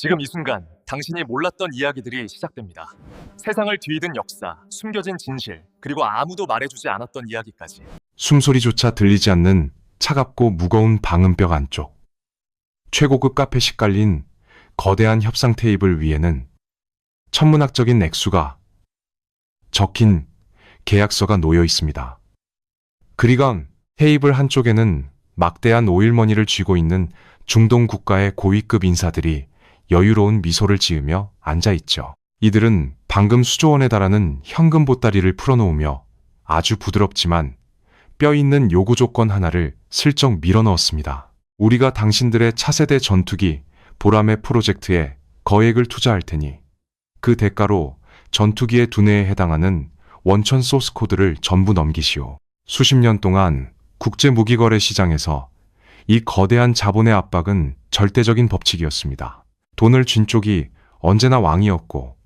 지금 이 순간 당신이 몰랐던 이야기들이 시작됩니다. 세상을 뒤흔든 역사, 숨겨진 진실, 그리고 아무도 말해주지 않았던 이야기까지. 숨소리조차 들리지 않는 차갑고 무거운 방음벽 안쪽. 최고급 카펫이 깔린 거대한 협상 테이블 위에는 천문학적인 액수가 적힌 계약서가 놓여 있습니다. 그리건 테이블 한쪽에는 막대한 오일머니를 쥐고 있는 중동 국가의 고위급 인사들이 여유로운 미소를 지으며 앉아있죠. 이들은 방금 수조원에 달하는 현금 보따리를 풀어놓으며 아주 부드럽지만 뼈 있는 요구 조건 하나를 슬쩍 밀어넣었습니다. 우리가 당신들의 차세대 전투기 보라매 프로젝트에 거액을 투자할 테니 그 대가로 전투기의 두뇌에 해당하는 원천 소스 코드를 전부 넘기시오. 수십 년 동안 국제무기거래 시장에서 이 거대한 자본의 압박은 절대적인 법칙이었습니다. 돈을 쥔 쪽이 언제나 왕이었고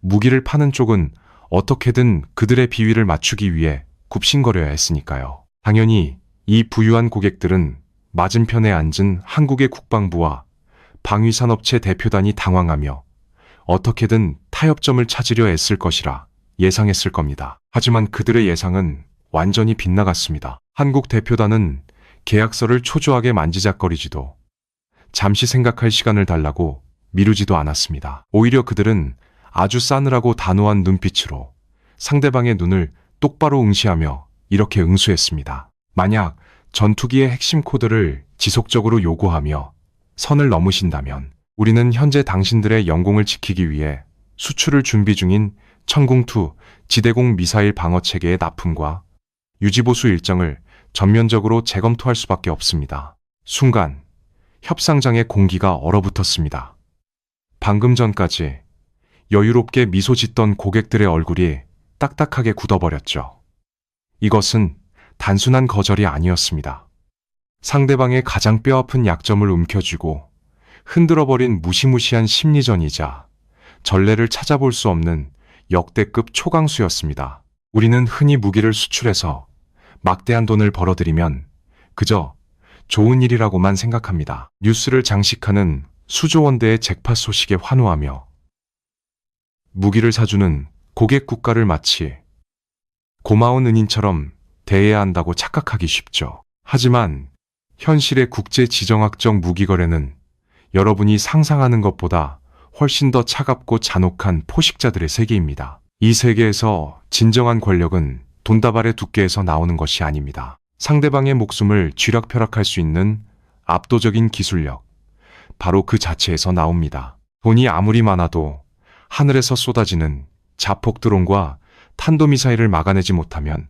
무기를 파는 쪽은 어떻게든 그들의 비위를 맞추기 위해 굽신거려야 했으니까요. 당연히 이 부유한 고객들은 맞은편에 앉은 한국의 국방부와 방위산업체 대표단이 당황하며 어떻게든 타협점을 찾으려 애쓸 것이라 예상했을 겁니다. 하지만 그들의 예상은 완전히 빗나갔습니다. 한국 대표단은 계약서를 초조하게 만지작거리지도 잠시 생각할 시간을 달라고 미루지도 않았습니다. 오히려 그들은 아주 싸늘하고 단호한 눈빛으로 상대방의 눈을 똑바로 응시하며 이렇게 응수했습니다. 만약 전투기의 핵심 코드를 지속적으로 요구하며 선을 넘으신다면 우리는 현재 당신들의 영공을 지키기 위해 수출을 준비 중인 천궁2 지대공 미사일 방어 체계의 납품과 유지보수 일정을 전면적으로 재검토할 수밖에 없습니다. 순간 협상장의 공기가 얼어붙었습니다. 방금 전까지 여유롭게 미소 짓던 고객들의 얼굴이 딱딱하게 굳어버렸죠. 이것은 단순한 거절이 아니었습니다. 상대방의 가장 뼈아픈 약점을 움켜쥐고 흔들어버린 무시무시한 심리전이자 전례를 찾아볼 수 없는 역대급 초강수였습니다. 우리는 흔히 무기를 수출해서 막대한 돈을 벌어들이면 그저 좋은 일이라고만 생각합니다. 뉴스를 장식하는 수조원대의 잭팟 소식에 환호하며 무기를 사주는 고객 국가를 마치 고마운 은인처럼 대해야 한다고 착각하기 쉽죠. 하지만 현실의 국제지정학적 무기거래는 여러분이 상상하는 것보다 훨씬 더 차갑고 잔혹한 포식자들의 세계입니다. 이 세계에서 진정한 권력은 돈다발의 두께에서 나오는 것이 아닙니다. 상대방의 목숨을 쥐락펴락할 수 있는 압도적인 기술력, 바로 그 자체에서 나옵니다. 돈이 아무리 많아도 하늘에서 쏟아지는 자폭 드론과 탄도미사일을 막아내지 못하면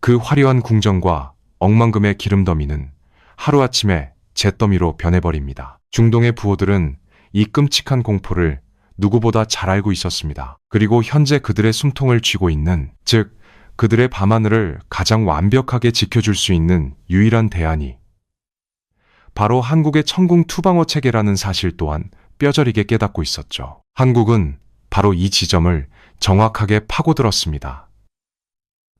그 화려한 궁정과 억만금의 기름더미는 하루아침에 잿더미로 변해버립니다. 중동의 부호들은 이 끔찍한 공포를 누구보다 잘 알고 있었습니다. 그리고 현재 그들의 숨통을 쥐고 있는, 즉 그들의 밤하늘을 가장 완벽하게 지켜줄 수 있는 유일한 대안이 바로 한국의 천궁2 방어 체계라는 사실 또한 뼈저리게 깨닫고 있었죠. 한국은 바로 이 지점을 정확하게 파고들었습니다.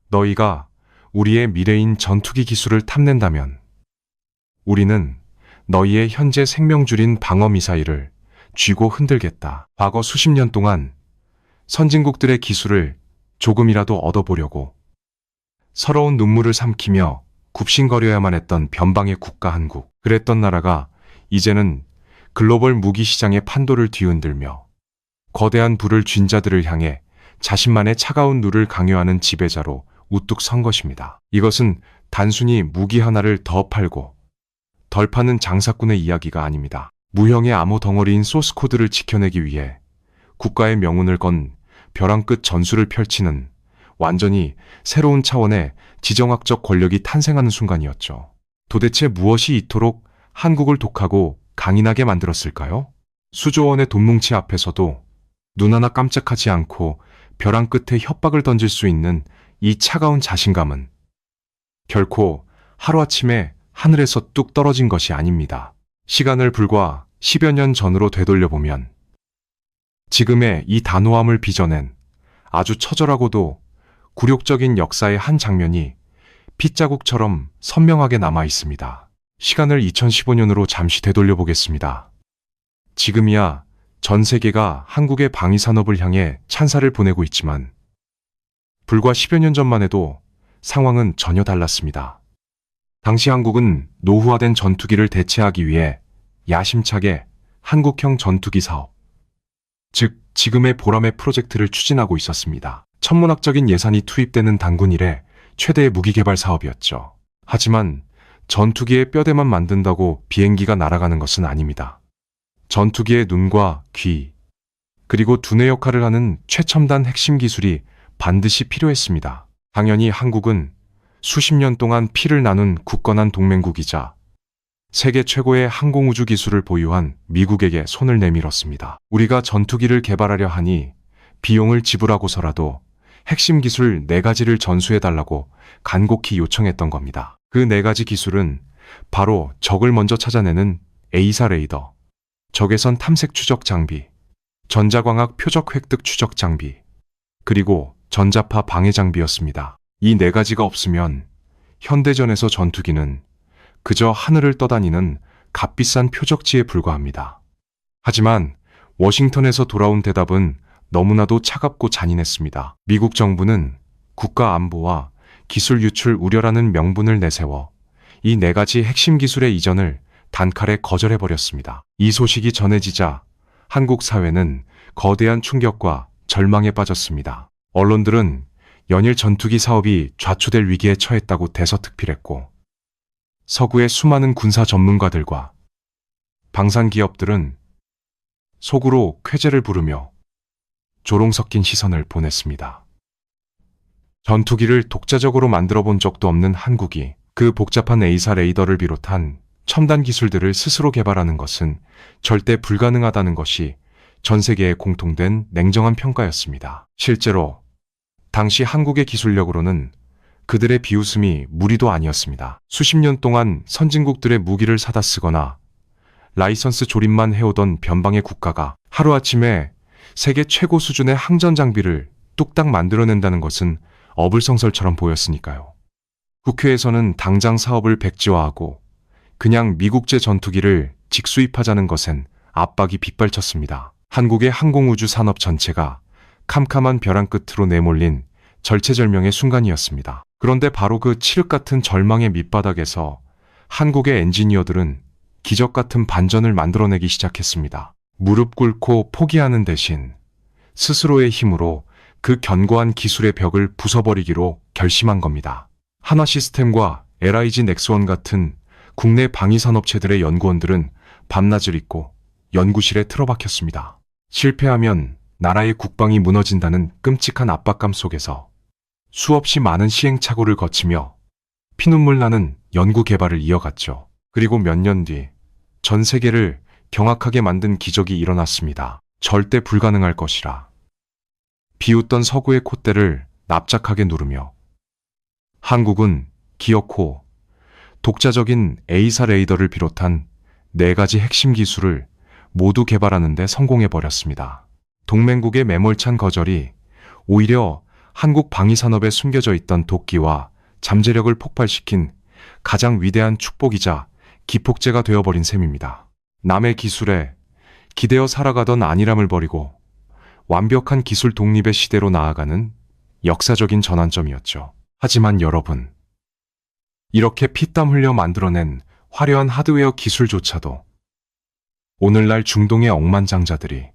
너희가 우리의 미래인 전투기 기술을 탐낸다면 우리는 너희의 현재 생명줄인 방어미사일을 쥐고 흔들겠다. 과거 수십 년 동안 선진국들의 기술을 조금이라도 얻어보려고 서러운 눈물을 삼키며 굽신거려야만 했던 변방의 국가 한국. 그랬던 나라가 이제는 글로벌 무기 시장의 판도를 뒤흔들며 거대한 불을 쥔 자들을 향해 자신만의 차가운 눈을 강요하는 지배자로 우뚝 선 것입니다. 이것은 단순히 무기 하나를 더 팔고 덜 파는 장사꾼의 이야기가 아닙니다. 무형의 암호 덩어리인 소스코드를 지켜내기 위해 국가의 명운을 건 벼랑 끝 전술을 펼치는 완전히 새로운 차원의 지정학적 권력이 탄생하는 순간이었죠. 도대체 무엇이 이토록 한국을 독하고 강인하게 만들었을까요? 수조원의 돈뭉치 앞에서도 눈 하나 깜짝하지 않고 벼랑 끝에 협박을 던질 수 있는 이 차가운 자신감은 결코 하루아침에 하늘에서 뚝 떨어진 것이 아닙니다. 시간을 불과 10여 년 전으로 되돌려보면 지금의 이 단호함을 빚어낸 아주 처절하고도 굴욕적인 역사의 한 장면이 핏자국처럼 선명하게 남아 있습니다. 시간을 2015년으로 잠시 되돌려보겠습니다. 지금이야 전 세계가 한국의 방위 산업을 향해 찬사를 보내고 있지만 불과 10여 년 전만 해도 상황은 전혀 달랐습니다. 당시 한국은 노후화된 전투기를 대체하기 위해 야심차게 한국형 전투기 사업, 즉 지금의 보람의 프로젝트를 추진하고 있었습니다. 천문학적인 예산이 투입되는 단군 이래 최대의 무기개발 사업이었죠. 하지만 전투기의 뼈대만 만든다고 비행기가 날아가는 것은 아닙니다. 전투기의 눈과 귀, 그리고 두뇌 역할을 하는 최첨단 핵심 기술이 반드시 필요했습니다. 당연히 한국은 수십 년 동안 피를 나눈 굳건한 동맹국이자 세계 최고의 항공우주 기술을 보유한 미국에게 손을 내밀었습니다. 우리가 전투기를 개발하려 하니 비용을 지불하고서라도 핵심 기술 4가지를 전수해달라고 간곡히 요청했던 겁니다. 그 4가지 기술은 바로 적을 먼저 찾아내는 A사 레이더, 적외선 탐색 추적 장비, 전자광학 표적 획득 추적 장비, 그리고 전자파 방해 장비였습니다. 이 4가지가 없으면 현대전에서 전투기는 그저 하늘을 떠다니는 값비싼 표적지에 불과합니다. 하지만 워싱턴에서 돌아온 대답은 너무나도 차갑고 잔인했습니다. 미국 정부는 국가 안보와 기술 유출 우려라는 명분을 내세워 이 4가지 핵심 기술의 이전을 단칼에 거절해버렸습니다. 이 소식이 전해지자 한국 사회는 거대한 충격과 절망에 빠졌습니다. 언론들은 연일 전투기 사업이 좌초될 위기에 처했다고 대서특필했고, 서구의 수많은 군사 전문가들과 방산 기업들은 속으로 쾌재를 부르며 조롱 섞인 시선을 보냈습니다. 전투기를 독자적으로 만들어 본 적도 없는 한국이 그 복잡한 A사 레이더를 비롯한 첨단 기술들을 스스로 개발하는 것은 절대 불가능하다는 것이 전 세계에 공통된 냉정한 평가였습니다. 실제로 당시 한국의 기술력으로는 그들의 비웃음이 무리도 아니었습니다. 수십 년 동안 선진국들의 무기를 사다 쓰거나 라이선스 조립만 해오던 변방의 국가가 하루아침에 세계 최고 수준의 항전 장비를 뚝딱 만들어낸다는 것은 어불성설처럼 보였으니까요. 국회에서는 당장 사업을 백지화하고 그냥 미국제 전투기를 직수입하자는 것엔 압박이 빗발쳤습니다. 한국의 항공우주 산업 전체가 캄캄한 벼랑 끝으로 내몰린 절체절명의 순간이었습니다. 그런데 바로 그 칠흑 같은 절망의 밑바닥에서 한국의 엔지니어들은 기적 같은 반전을 만들어내기 시작했습니다. 무릎 꿇고 포기하는 대신 스스로의 힘으로 그 견고한 기술의 벽을 부숴버리기로 결심한 겁니다. 한화시스템과 LIG 넥스원 같은 국내 방위산업체들의 연구원들은 밤낮을 잇고 연구실에 틀어박혔습니다. 실패하면 나라의 국방이 무너진다는 끔찍한 압박감 속에서 수없이 많은 시행착오를 거치며 피눈물 나는 연구 개발을 이어갔죠. 그리고 몇 년 뒤 전 세계를 경악하게 만든 기적이 일어났습니다. 절대 불가능할 것이라 비웃던 서구의 콧대를 납작하게 누르며 한국은 기어코 독자적인 A사 레이더를 비롯한 4가지 핵심 기술을 모두 개발하는 데 성공해버렸습니다. 동맹국의 매몰찬 거절이 오히려 한국 방위산업에 숨겨져 있던 도끼와 잠재력을 폭발시킨 가장 위대한 축복이자 기폭제가 되어버린 셈입니다. 남의 기술에 기대어 살아가던 안일함을 버리고 완벽한 기술 독립의 시대로 나아가는 역사적인 전환점이었죠. 하지만 여러분, 이렇게 피땀 흘려 만들어낸 화려한 하드웨어 기술조차도 오늘날 중동의 억만장자들이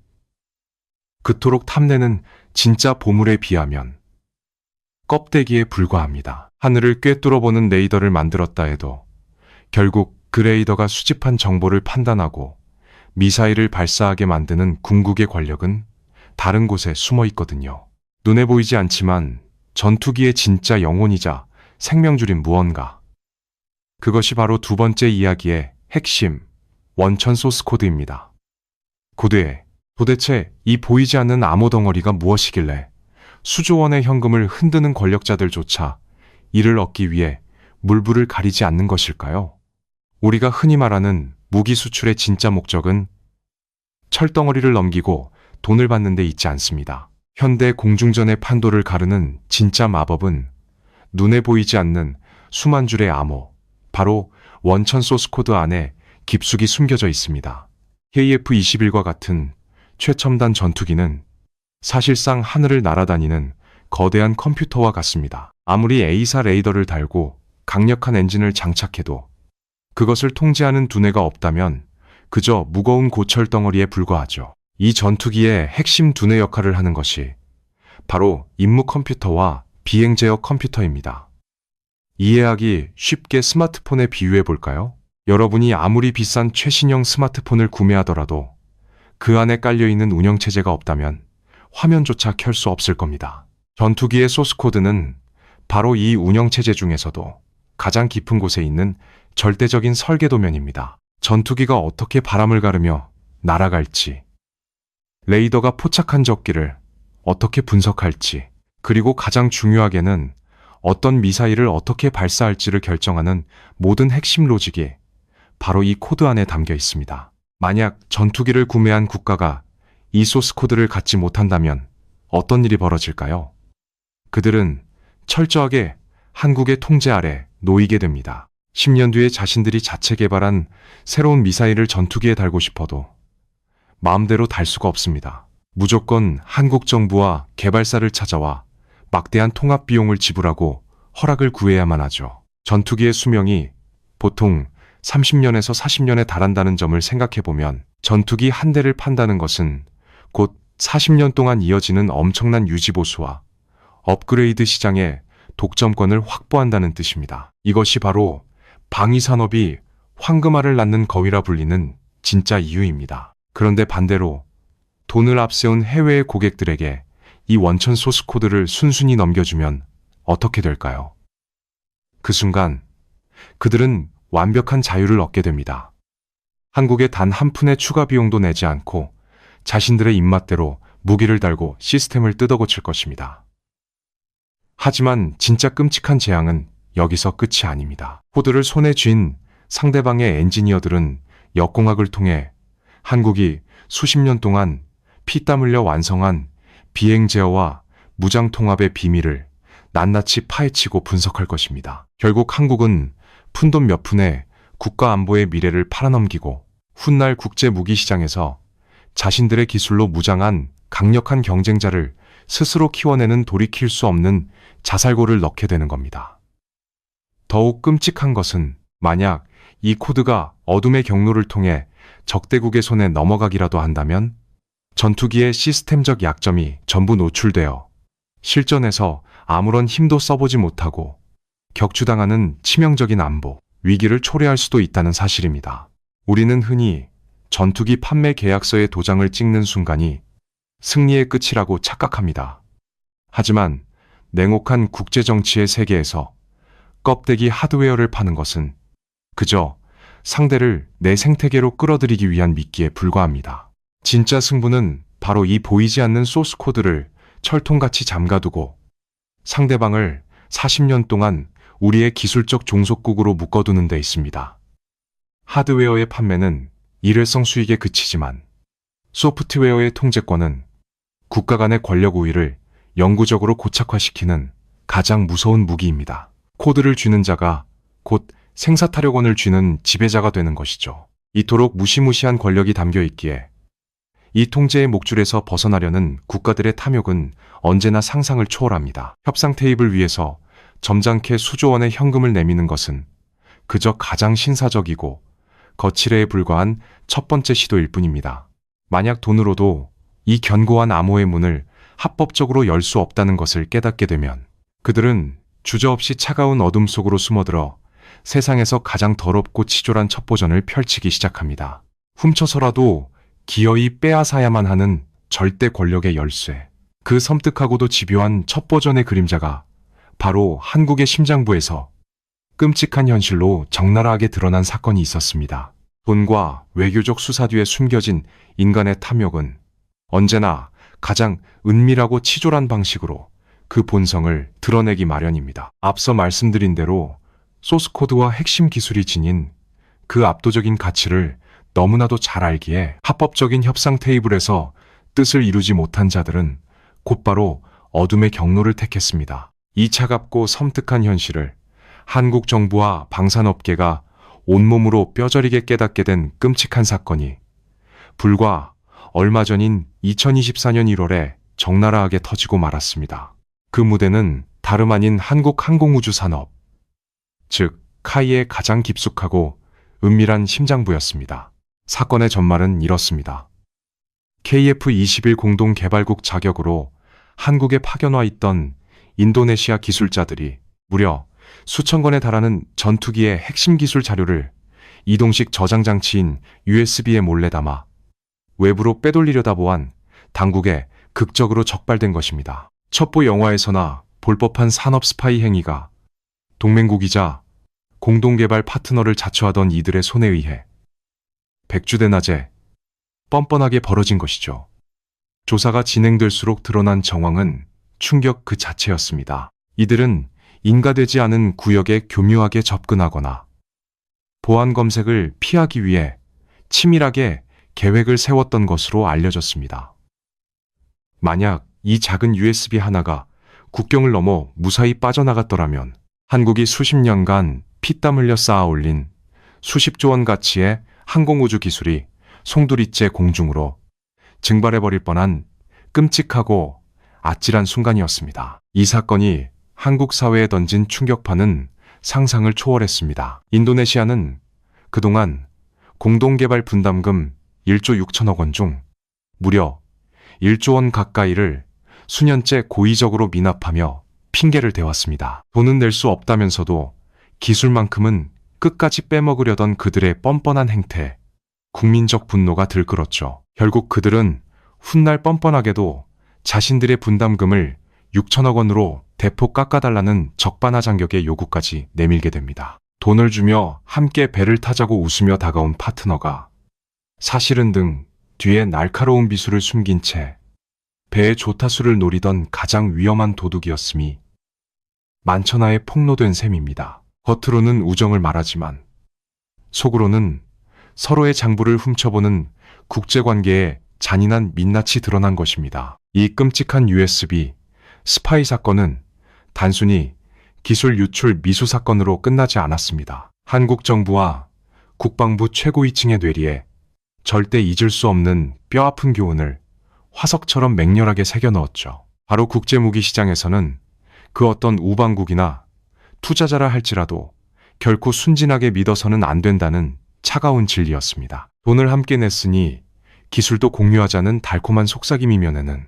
그토록 탐내는 진짜 보물에 비하면 껍데기에 불과합니다. 하늘을 꿰뚫어보는 레이더를 만들었다 해도 결국 그 레이더가 수집한 정보를 판단하고 미사일을 발사하게 만드는 궁극의 권력은 다른 곳에 숨어 있거든요. 눈에 보이지 않지만 전투기의 진짜 영혼이자 생명줄인 무언가. 그것이 바로 두 번째 이야기의 핵심, 원천 소스 코드입니다. 고대, 도대체 이 보이지 않는 암호 덩어리가 무엇이길래 수조 원의 현금을 흔드는 권력자들조차 이를 얻기 위해 물불을 가리지 않는 것일까요? 우리가 흔히 말하는 무기 수출의 진짜 목적은 철덩어리를 넘기고 돈을 받는 데 있지 않습니다. 현대 공중전의 판도를 가르는 진짜 마법은 눈에 보이지 않는 수만 줄의 암호, 바로 원천 소스 코드 안에 깊숙이 숨겨져 있습니다. KF-21과 같은 최첨단 전투기는 사실상 하늘을 날아다니는 거대한 컴퓨터와 같습니다. 아무리 A사 레이더를 달고 강력한 엔진을 장착해도 그것을 통제하는 두뇌가 없다면 그저 무거운 고철 덩어리에 불과하죠. 이 전투기의 핵심 두뇌 역할을 하는 것이 바로 임무 컴퓨터와 비행 제어 컴퓨터입니다. 이해하기 쉽게 스마트폰에 비유해 볼까요? 여러분이 아무리 비싼 최신형 스마트폰을 구매하더라도 그 안에 깔려있는 운영체제가 없다면 화면조차 켤 수 없을 겁니다. 전투기의 소스코드는 바로 이 운영체제 중에서도 가장 깊은 곳에 있는 절대적인 설계도면입니다. 전투기가 어떻게 바람을 가르며 날아갈지, 레이더가 포착한 적기를 어떻게 분석할지, 그리고 가장 중요하게는 어떤 미사일을 어떻게 발사할지를 결정하는 모든 핵심 로직이 바로 이 코드 안에 담겨 있습니다. 만약 전투기를 구매한 국가가 이 소스 코드를 갖지 못한다면 어떤 일이 벌어질까요? 그들은 철저하게 한국의 통제 아래 놓이게 됩니다. 10년 뒤에 자신들이 자체 개발한 새로운 미사일을 전투기에 달고 싶어도 마음대로 달 수가 없습니다. 무조건 한국 정부와 개발사를 찾아와 막대한 통합 비용을 지불하고 허락을 구해야만 하죠. 전투기의 수명이 보통 30년에서 40년에 달한다는 점을 생각해보면 전투기 한 대를 판다는 것은 곧 40년 동안 이어지는 엄청난 유지보수와 업그레이드 시장의 독점권을 확보한다는 뜻입니다. 이것이 바로 방위산업이 황금알을 낳는 거위라 불리는 진짜 이유입니다. 그런데 반대로 돈을 앞세운 해외의 고객들에게 이 원천 소스 코드를 순순히 넘겨주면 어떻게 될까요? 그 순간 그들은 완벽한 자유를 얻게 됩니다. 한국에 단 한 푼의 추가 비용도 내지 않고 자신들의 입맛대로 무기를 달고 시스템을 뜯어고칠 것입니다. 하지만 진짜 끔찍한 재앙은 여기서 끝이 아닙니다. 코드를 손에 쥔 상대방의 엔지니어들은 역공학을 통해 한국이 수십 년 동안 피땀 흘려 완성한 비행 제어와 무장 통합의 비밀을 낱낱이 파헤치고 분석할 것입니다. 결국 한국은 푼돈 몇 푼에 국가 안보의 미래를 팔아넘기고 훗날 국제 무기 시장에서 자신들의 기술로 무장한 강력한 경쟁자를 스스로 키워내는 돌이킬 수 없는 자살골을 넣게 되는 겁니다. 더욱 끔찍한 것은 만약 이 코드가 어둠의 경로를 통해 적대국의 손에 넘어가기라도 한다면 전투기의 시스템적 약점이 전부 노출되어 실전에서 아무런 힘도 써보지 못하고 격추당하는 치명적인 안보 위기를 초래할 수도 있다는 사실입니다. 우리는 흔히 전투기 판매 계약서에 도장을 찍는 순간이 승리의 끝이라고 착각합니다. 하지만 냉혹한 국제정치의 세계에서 껍데기 하드웨어를 파는 것은 그저 상대를 내 생태계로 끌어들이기 위한 미끼에 불과합니다. 진짜 승부는 바로 이 보이지 않는 소스 코드를 철통같이 잠가두고 상대방을 40년 동안 우리의 기술적 종속국으로 묶어두는 데 있습니다. 하드웨어의 판매는 일회성 수익에 그치지만 소프트웨어의 통제권은 국가 간의 권력 우위를 영구적으로 고착화시키는 가장 무서운 무기입니다. 코드를 쥐는 자가 곧 생사타력원을 쥐는 지배자가 되는 것이죠. 이토록 무시무시한 권력이 담겨 있기에 이 통제의 목줄에서 벗어나려는 국가들의 탐욕은 언제나 상상을 초월합니다. 협상 테이블 위에서 점잖게 수조 원의 현금을 내미는 것은 그저 가장 신사적이고 거칠애에 불과한 첫 번째 시도일 뿐입니다. 만약 돈으로도 이 견고한 암호의 문을 합법적으로 열 수 없다는 것을 깨닫게 되면 그들은 주저없이 차가운 어둠 속으로 숨어들어 세상에서 가장 더럽고 치졸한 첩보전을 펼치기 시작합니다. 훔쳐서라도 기어이 빼앗아야만 하는 절대 권력의 열쇠. 그 섬뜩하고도 집요한 첩보전의 그림자가 바로 한국의 심장부에서 끔찍한 현실로 적나라하게 드러난 사건이 있었습니다. 돈과 외교적 수사 뒤에 숨겨진 인간의 탐욕은 언제나 가장 은밀하고 치졸한 방식으로 그 본성을 드러내기 마련입니다. 앞서 말씀드린 대로 소스코드와 핵심 기술이 지닌 그 압도적인 가치를 너무나도 잘 알기에 합법적인 협상 테이블에서 뜻을 이루지 못한 자들은 곧바로 어둠의 경로를 택했습니다. 이 차갑고 섬뜩한 현실을 한국 정부와 방산업계가 온몸으로 뼈저리게 깨닫게 된 끔찍한 사건이 불과 얼마 전인 2024년 1월에 적나라하게 터지고 말았습니다. 그 무대는 다름 아닌 한국 항공우주산업, 즉 카이의 가장 깊숙하고 은밀한 심장부였습니다. 사건의 전말은 이렇습니다. KF-21 공동개발국 자격으로 한국에 파견와 있던 인도네시아 기술자들이 무려 수천 건에 달하는 전투기의 핵심 기술 자료를 이동식 저장 장치인 USB에 몰래 담아 외부로 빼돌리려다 보안 당국에 극적으로 적발된 것입니다. 첩보 영화에서나 볼 법한 산업 스파이 행위가 동맹국이자 공동개발 파트너를 자처하던 이들의 손에 의해 백주대낮에 뻔뻔하게 벌어진 것이죠. 조사가 진행될수록 드러난 정황은 충격 그 자체였습니다. 이들은 인가되지 않은 구역에 교묘하게 접근하거나 보안 검색을 피하기 위해 치밀하게 계획을 세웠던 것으로 알려졌습니다. 만약 이 작은 USB 하나가 국경을 넘어 무사히 빠져나갔더라면 한국이 수십 년간 피땀 흘려 쌓아 올린 수십조 원 가치의 항공우주 기술이 송두리째 공중으로 증발해버릴 뻔한 끔찍하고 아찔한 순간이었습니다. 이 사건이 한국 사회에 던진 충격파는 상상을 초월했습니다. 인도네시아는 그동안 공동개발 분담금 1조 6천억 원 중 무려 1조 원 가까이를 수년째 고의적으로 미납하며 핑계를 대왔습니다. 돈은 낼 수 없다면서도 기술만큼은 끝까지 빼먹으려던 그들의 뻔뻔한 행태, 국민적 분노가 들끓었죠. 결국 그들은 훗날 뻔뻔하게도 자신들의 분담금을 6천억 원으로 대폭 깎아달라는 적반하장격의 요구까지 내밀게 됩니다. 돈을 주며 함께 배를 타자고 웃으며 다가온 파트너가 사실은 등 뒤에 날카로운 비수를 숨긴 채 배의 조타수를 노리던 가장 위험한 도둑이었음이 만천하에 폭로된 셈입니다. 겉으로는 우정을 말하지만 속으로는 서로의 장부를 훔쳐보는 국제관계에 잔인한 민낯이 드러난 것입니다. 이 끔찍한 USB 스파이 사건은 단순히 기술 유출 미수 사건으로 끝나지 않았습니다. 한국 정부와 국방부 최고위층의 뇌리에 절대 잊을 수 없는 뼈아픈 교훈을 화석처럼 맹렬하게 새겨넣었죠. 바로 국제무기 시장에서는 그 어떤 우방국이나 투자자라 할지라도 결코 순진하게 믿어서는 안 된다는 차가운 진리였습니다. 돈을 함께 냈으니 기술도 공유하자는 달콤한 속삭임이면에는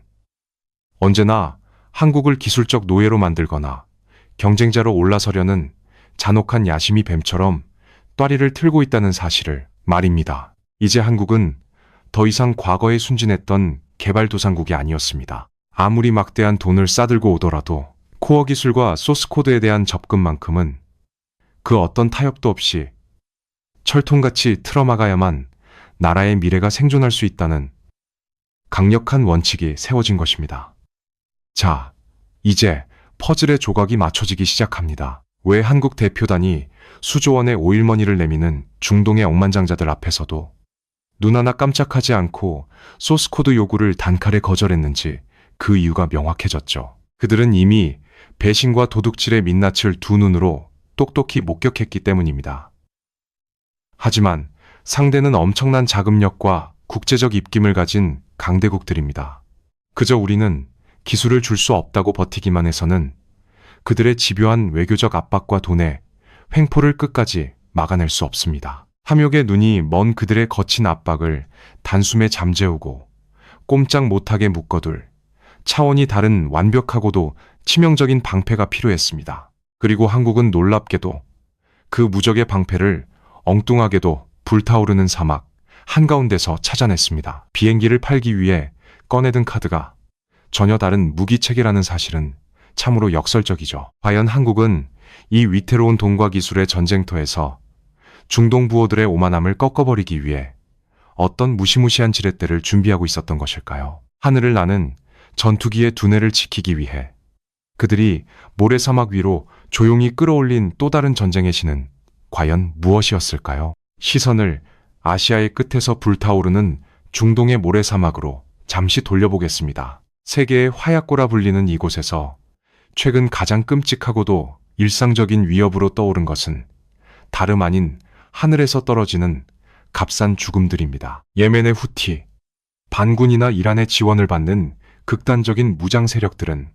언제나 한국을 기술적 노예로 만들거나 경쟁자로 올라서려는 잔혹한 야심이 뱀처럼 또리를 틀고 있다는 사실을 말입니다. 이제 한국은 더 이상 과거에 순진했던 개발도상국이 아니었습니다. 아무리 막대한 돈을 싸들고 오더라도 코어 기술과 소스코드에 대한 접근만큼은 그 어떤 타협도 없이 철통같이 틀어막아야만 나라의 미래가 생존할 수 있다는 강력한 원칙이 세워진 것입니다. 자, 이제 퍼즐의 조각이 맞춰지기 시작합니다. 왜 한국 대표단이 수조 원의 오일머니를 내미는 중동의 억만장자들 앞에서도 눈 하나 깜짝하지 않고 소스코드 요구를 단칼에 거절했는지 그 이유가 명확해졌죠. 그들은 이미 배신과 도둑질의 민낯을 두 눈으로 똑똑히 목격했기 때문입니다. 하지만 상대는 엄청난 자금력과 국제적 입김을 가진 강대국들입니다. 그저 우리는 기술을 줄 수 없다고 버티기만 해서는 그들의 집요한 외교적 압박과 돈의 횡포를 끝까지 막아낼 수 없습니다. 탐욕의 눈이 먼 그들의 거친 압박을 단숨에 잠재우고 꼼짝 못하게 묶어둘 차원이 다른 완벽하고도 치명적인 방패가 필요했습니다. 그리고 한국은 놀랍게도 그 무적의 방패를 엉뚱하게도 불타오르는 사막 한가운데서 찾아냈습니다. 비행기를 팔기 위해 꺼내든 카드가 전혀 다른 무기체계라는 사실은 참으로 역설적이죠. 과연 한국은 이 위태로운 돈과 기술의 전쟁터에서 중동 부호들의 오만함을 꺾어버리기 위해 어떤 무시무시한 지렛대를 준비하고 있었던 것일까요? 하늘을 나는 전투기의 두뇌를 지키기 위해 그들이 모래사막 위로 조용히 끌어올린 또 다른 전쟁의 신은 과연 무엇이었을까요? 시선을 아시아의 끝에서 불타오르는 중동의 모래사막으로 잠시 돌려보겠습니다. 세계의 화약고라 불리는 이곳에서 최근 가장 끔찍하고도 일상적인 위협으로 떠오른 것은 다름 아닌 하늘에서 떨어지는 값싼 죽음들입니다. 예멘의 후티, 반군이나 이란의 지원을 받는 극단적인 무장 세력들은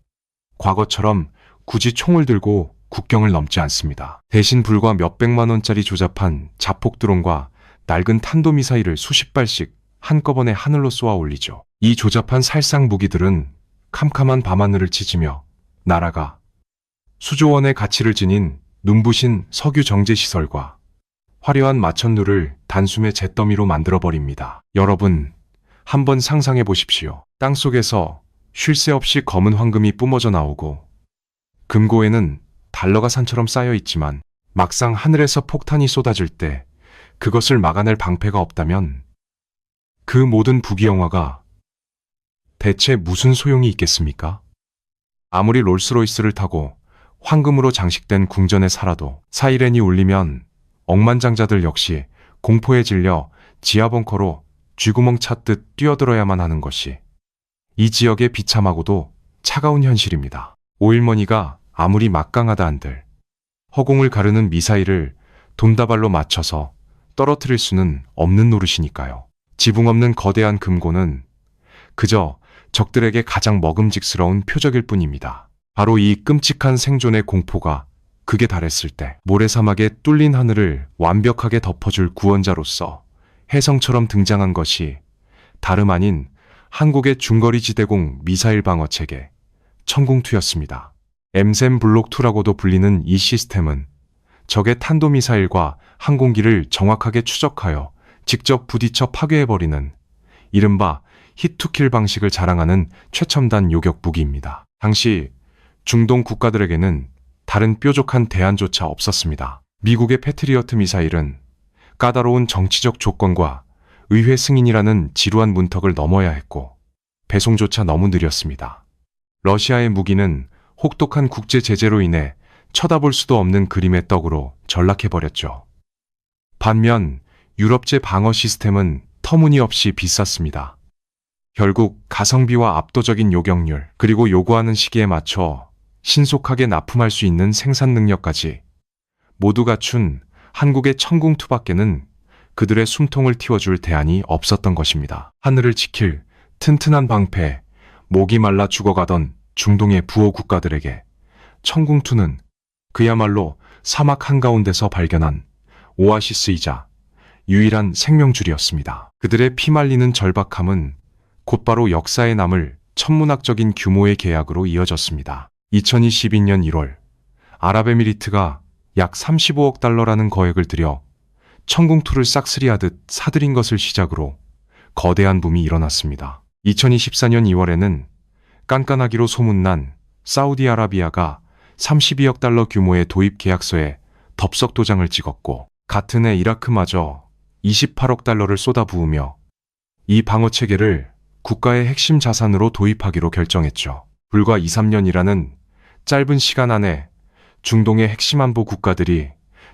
과거처럼 굳이 총을 들고 국경을 넘지 않습니다. 대신 불과 몇백만 원짜리 조잡한 자폭 드론과 낡은 탄도미사일을 수십 발씩 한꺼번에 하늘로 쏘아 올리죠. 이 조잡한 살상 무기들은 캄캄한 밤하늘을 찢으며 나라가 수조 원의 가치를 지닌 눈부신 석유 정제 시설과 화려한 마천루를 단숨에 잿더미로 만들어버립니다. 여러분, 한번 상상해 보십시오. 땅속에서 쉴 새 없이 검은 황금이 뿜어져 나오고 금고에는 달러가 산처럼 쌓여 있지만 막상 하늘에서 폭탄이 쏟아질 때 그것을 막아낼 방패가 없다면 그 모든 부귀영화가 대체 무슨 소용이 있겠습니까? 아무리 롤스로이스를 타고 황금으로 장식된 궁전에 살아도 사이렌이 울리면 억만장자들 역시 공포에 질려 지하 벙커로 쥐구멍 찾듯 뛰어들어야만 하는 것이 이 지역의 비참하고도 차가운 현실입니다. 오일머니가 아무리 막강하다 한들 허공을 가르는 미사일을 돈다발로 맞춰서 떨어뜨릴 수는 없는 노릇이니까요. 지붕 없는 거대한 금고는 그저 적들에게 가장 먹음직스러운 표적일 뿐입니다. 바로 이 끔찍한 생존의 공포가 극에 달했을 때 모래사막의 뚫린 하늘을 완벽하게 덮어줄 구원자로서 혜성처럼 등장한 것이 다름 아닌 한국의 중거리 지대공 미사일 방어 체계 천궁2였습니다. 엠셈 블록2라고도 불리는 이 시스템은 적의 탄도미사일과 항공기를 정확하게 추적하여 직접 부딪혀 파괴해버리는 이른바 히투킬 방식을 자랑하는 최첨단 요격 무기입니다. 당시 중동 국가들에게는 다른 뾰족한 대안조차 없었습니다. 미국의 패트리어트 미사일은 까다로운 정치적 조건과 의회 승인이라는 지루한 문턱을 넘어야 했고 배송조차 너무 느렸습니다. 러시아의 무기는 혹독한 국제 제재로 인해 쳐다볼 수도 없는 그림의 떡으로 전락해버렸죠. 반면 유럽제 방어 시스템은 터무니없이 비쌌습니다. 결국 가성비와 압도적인 요격률 그리고 요구하는 시기에 맞춰 신속하게 납품할 수 있는 생산 능력까지 모두 갖춘 한국의 천궁2밖에는 그들의 숨통을 틔워줄 대안이 없었던 것입니다. 하늘을 지킬 튼튼한 방패, 목이 말라 죽어가던 중동의 부호 국가들에게 천궁2는 그야말로 사막 한가운데서 발견한 오아시스이자 유일한 생명줄이었습니다. 그들의 피말리는 절박함은 곧바로 역사에 남을 천문학적인 규모의 계약으로 이어졌습니다. 2022년 1월 아랍에미리트가 약 35억 달러라는 거액을 들여 천궁2를 싹쓸이하듯 사들인 것을 시작으로 거대한 붐이 일어났습니다. 2024년 2월에는 깐깐하기로 소문난 사우디아라비아가 32억 달러 규모의 도입 계약서에 덥석 도장을 찍었고 같은 해 이라크마저 28억 달러를 쏟아부으며 이 방어체계를 국가의 핵심 자산으로 도입하기로 결정했죠. 불과 2, 3년이라는 짧은 시간 안에 중동의 핵심 안보 국가들이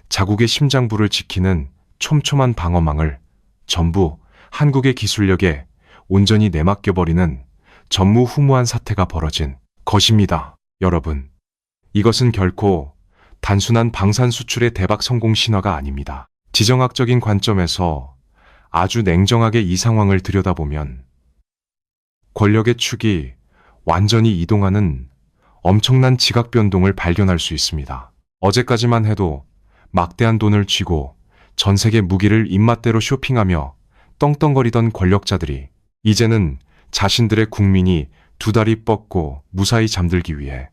자국의 심장부를 지키는 촘촘한 방어망을 전부 한국의 기술력에 온전히 내맡겨버리는 전무후무한 사태가 벌어진 것입니다. 여러분, 이것은 결코 단순한 방산 수출의 대박 성공 신화가 아닙니다. 지정학적인 관점에서 아주 냉정하게 이 상황을 들여다보면 권력의 축이 완전히 이동하는 엄청난 지각 변동을 발견할 수 있습니다. 어제까지만 해도 막대한 돈을 쥐고 전 세계 무기를 입맛대로 쇼핑하며 떵떵거리던 권력자들이 이제는 자신들의 국민이 두 다리 뻗고 무사히 잠들기 위해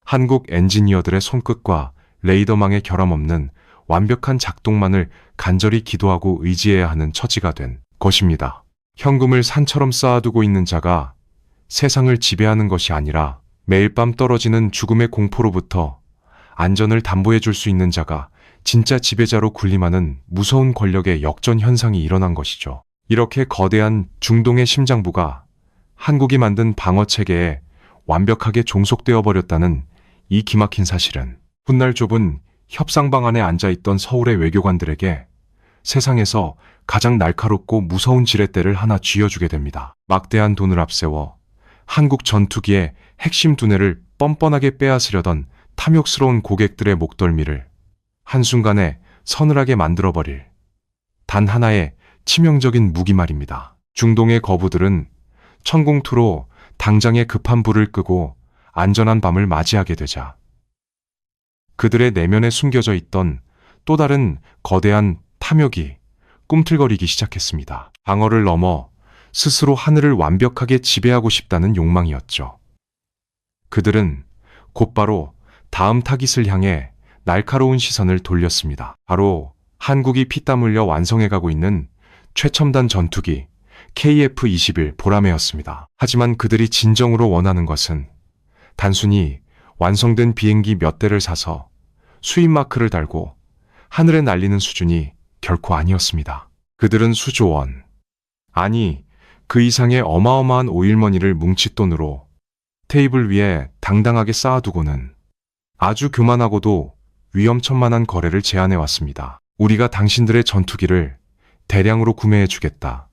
한국 엔지니어들의 손끝과 레이더망의 결함 없는 완벽한 작동만을 간절히 기도하고 의지해야 하는 처지가 된 것입니다. 현금을 산처럼 쌓아두고 있는 자가 세상을 지배하는 것이 아니라 매일 밤 떨어지는 죽음의 공포로부터 안전을 담보해 줄 수 있는 자가 진짜 지배자로 군림하는 무서운 권력의 역전 현상이 일어난 것이죠. 이렇게 거대한 중동의 심장부가 한국이 만든 방어체계에 완벽하게 종속되어 버렸다는 이 기막힌 사실은 훗날 좁은 협상방 안에 앉아있던 서울의 외교관들에게 세상에서 가장 날카롭고 무서운 지렛대를 하나 쥐어주게 됩니다. 막대한 돈을 앞세워 한국 전투기의 핵심 두뇌를 뻔뻔하게 빼앗으려던 탐욕스러운 고객들의 목덜미를 한순간에 서늘하게 만들어버릴 단 하나의 치명적인 무기 말입니다. 중동의 거부들은 천공투로 당장의 급한 불을 끄고 안전한 밤을 맞이하게 되자 그들의 내면에 숨겨져 있던 또 다른 거대한 탐욕이 꿈틀거리기 시작했습니다. 방어를 넘어 스스로 하늘을 완벽하게 지배하고 싶다는 욕망이었죠. 그들은 곧바로 다음 타깃을 향해 날카로운 시선을 돌렸습니다. 바로 한국이 피땀 흘려 완성해가고 있는 최첨단 전투기 KF-21 보라매였습니다. 하지만 그들이 진정으로 원하는 것은 단순히 완성된 비행기 몇 대를 사서 수입 마크를 달고 하늘에 날리는 수준이 결코 아니었습니다. 그들은 수조원, 아니 그 이상의 어마어마한 오일머니를 뭉칫돈으로 테이블 위에 당당하게 쌓아두고는 아주 교만하고도 위험천만한 거래를 제안해 왔습니다. 우리가 당신들의 전투기를 대량으로 구매해 주겠다.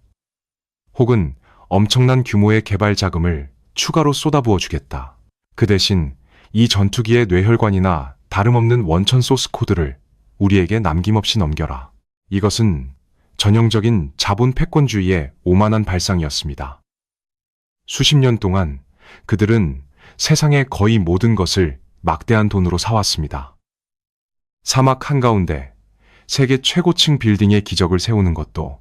혹은 엄청난 규모의 개발 자금을 추가로 쏟아부어 주겠다. 그 대신 이 전투기의 뇌혈관이나 다름없는 원천 소스 코드를 우리에게 남김없이 넘겨라. 이것은 전형적인 자본 패권주의의 오만한 발상이었습니다. 수십 년 동안 그들은 세상의 거의 모든 것을 막대한 돈으로 사왔습니다. 사막 한가운데 세계 최고층 빌딩의 기적을 세우는 것도,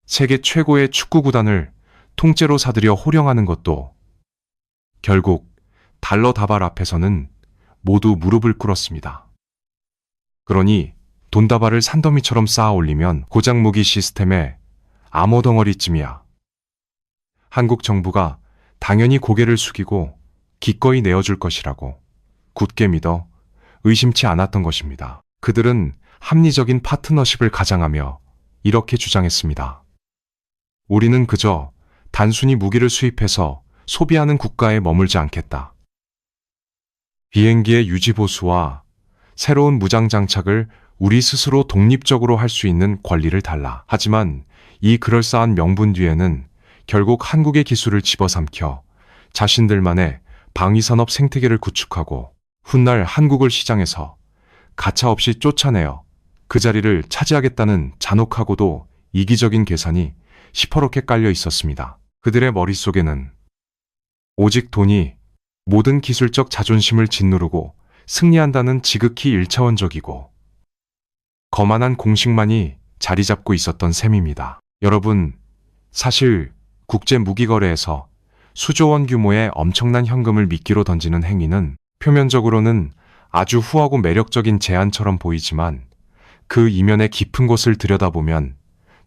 세계 최고의 축구 구단을 통째로 사들여 호령하는 것도 결국 달러 다발 앞에서는 모두 무릎을 꿇었습니다. 그러니 돈다발을 산더미처럼 쌓아 올리면 고장 무기 시스템의 암호 덩어리쯤이야. 한국 정부가 당연히 고개를 숙이고 기꺼이 내어줄 것이라고 굳게 믿어 의심치 않았던 것입니다. 그들은 합리적인 파트너십을 가장하며 이렇게 주장했습니다. 우리는 그저 단순히 무기를 수입해서 소비하는 국가에 머물지 않겠다. 비행기의 유지 보수와 새로운 무장 장착을 우리 스스로 독립적으로 할 수 있는 권리를 달라. 하지만 이 그럴싸한 명분 뒤에는 결국 한국의 기술을 집어삼켜 자신들만의 방위산업 생태계를 구축하고 훗날 한국을 시장에서 가차없이 쫓아내어 그 자리를 차지하겠다는 잔혹하고도 이기적인 계산이 시퍼렇게 깔려 있었습니다. 그들의 머릿속에는 오직 돈이 모든 기술적 자존심을 짓누르고 승리한다는 지극히 일차원적이고 거만한 공식만이 자리 잡고 있었던 셈입니다. 여러분, 사실 국제 무기거래에서 수조원 규모의 엄청난 현금을 미끼로 던지는 행위는 표면적으로는 아주 후하고 매력적인 제안처럼 보이지만 그 이면의 깊은 곳을 들여다보면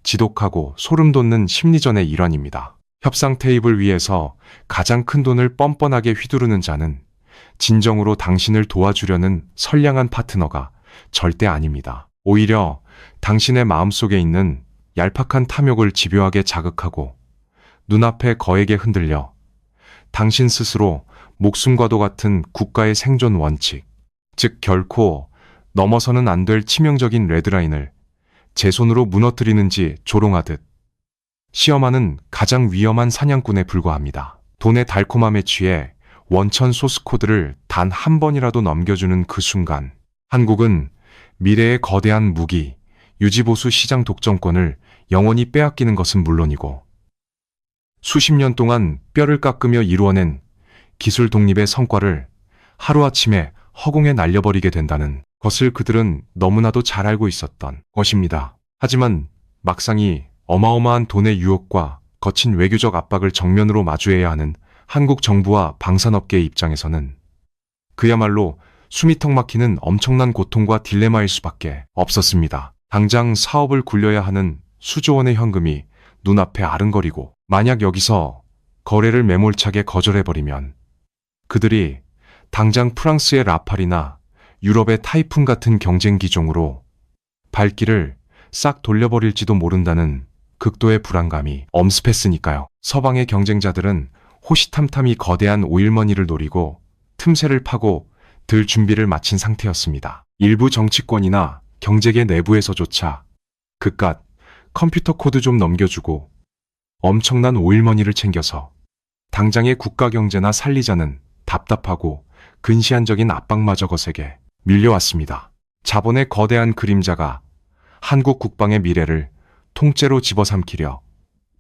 지독하고 소름 돋는 심리전의 일환입니다. 협상 테이블 위에서 가장 큰 돈을 뻔뻔하게 휘두르는 자는 진정으로 당신을 도와주려는 선량한 파트너가 절대 아닙니다. 오히려 당신의 마음속에 있는 얄팍한 탐욕을 집요하게 자극하고 눈앞의 거액에 흔들려 당신 스스로 목숨과도 같은 국가의 생존 원칙, 즉 결코 넘어서는 안 될 치명적인 레드라인을 제 손으로 무너뜨리는지 조롱하듯 시험하는 가장 위험한 사냥꾼에 불과합니다. 돈의 달콤함에 취해 원천 소스 코드를 단 한 번이라도 넘겨주는 그 순간 한국은 미래의 거대한 무기, 유지보수 시장 독점권을 영원히 빼앗기는 것은 물론이고 수십 년 동안 뼈를 깎으며 이루어낸 기술 독립의 성과를 하루아침에 허공에 날려버리게 된다는 것을 그들은 너무나도 잘 알고 있었던 것입니다. 하지만 막상이 어마어마한 돈의 유혹과 거친 외교적 압박을 정면으로 마주해야 하는 한국 정부와 방산업계의 입장에서는 그야말로 숨이 턱 막히는 엄청난 고통과 딜레마일 수밖에 없었습니다. 당장 사업을 굴려야 하는 수조 원의 현금이 눈앞에 아른거리고 만약 여기서 거래를 매몰차게 거절해버리면 그들이 당장 프랑스의 라팔이나 유럽의 타이푼 같은 경쟁 기종으로 발길을 싹 돌려버릴지도 모른다는 극도의 불안감이 엄습했으니까요. 서방의 경쟁자들은 호시탐탐이 거대한 오일머니를 노리고 틈새를 파고 들 준비를 마친 상태였습니다. 일부 정치권이나 경제계 내부에서조차 그깟 컴퓨터 코드 좀 넘겨주고 엄청난 오일머니를 챙겨서 당장의 국가 경제나 살리자는 답답하고 근시안적인 압박마저 거세게 밀려왔습니다. 자본의 거대한 그림자가 한국 국방의 미래를 통째로 집어삼키려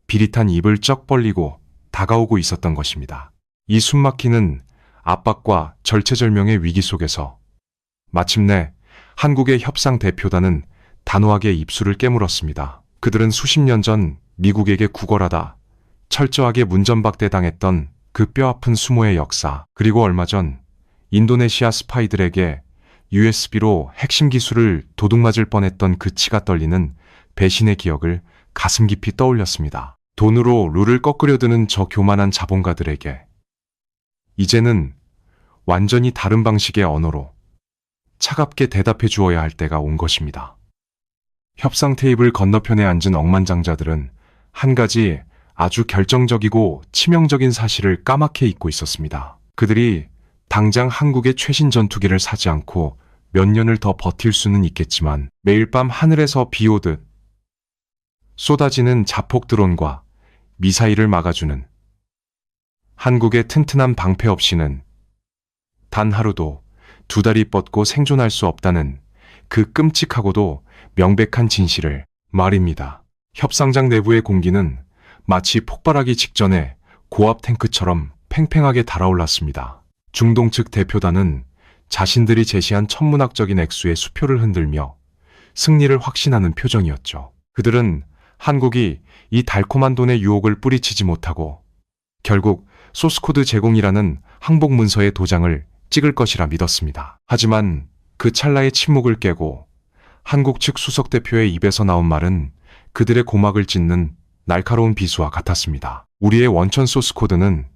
비릿한 입을 쩍 벌리고 다가오고 있었던 것입니다. 이 숨막히는 압박과 절체절명의 위기 속에서 마침내 한국의 협상 대표단은 단호하게 입술을 깨물었습니다. 그들은 수십 년 전 미국에게 구걸하다 철저하게 문전박대당했던 그 뼈아픈 수모의 역사, 그리고 얼마 전 인도네시아 스파이들에게 USB로 핵심 기술을 도둑맞을 뻔했던 그 치가 떨리는 배신의 기억을 가슴 깊이 떠올렸습니다. 돈으로 룰을 꺾으려 드는 저 교만한 자본가들에게 이제는 완전히 다른 방식의 언어로 차갑게 대답해 주어야 할 때가 온 것입니다. 협상 테이블 건너편에 앉은 억만장자들은 한 가지 아주 결정적이고 치명적인 사실을 까맣게 잊고 있었습니다. 그들이 당장 한국의 최신 전투기를 사지 않고 몇 년을 더 버틸 수는 있겠지만 매일 밤 하늘에서 비 오듯 쏟아지는 자폭 드론과 미사일을 막아주는 한국의 튼튼한 방패 없이는 단 하루도 두 다리 뻗고 생존할 수 없다는 그 끔찍하고도 명백한 진실을 말입니다. 협상장 내부의 공기는 마치 폭발하기 직전에 고압 탱크처럼 팽팽하게 달아올랐습니다. 중동 측 대표단은 자신들이 제시한 천문학적인 액수의 수표를 흔들며 승리를 확신하는 표정이었죠. 그들은 한국이 이 달콤한 돈의 유혹을 뿌리치지 못하고 결국 소스코드 제공이라는 항복 문서의 도장을 찍을 것이라 믿었습니다. 하지만 그 찰나의 침묵을 깨고 한국 측 수석 대표의 입에서 나온 말은 그들의 고막을 찢는 날카로운 비수와 같았습니다. 우리의 원천 소스코드는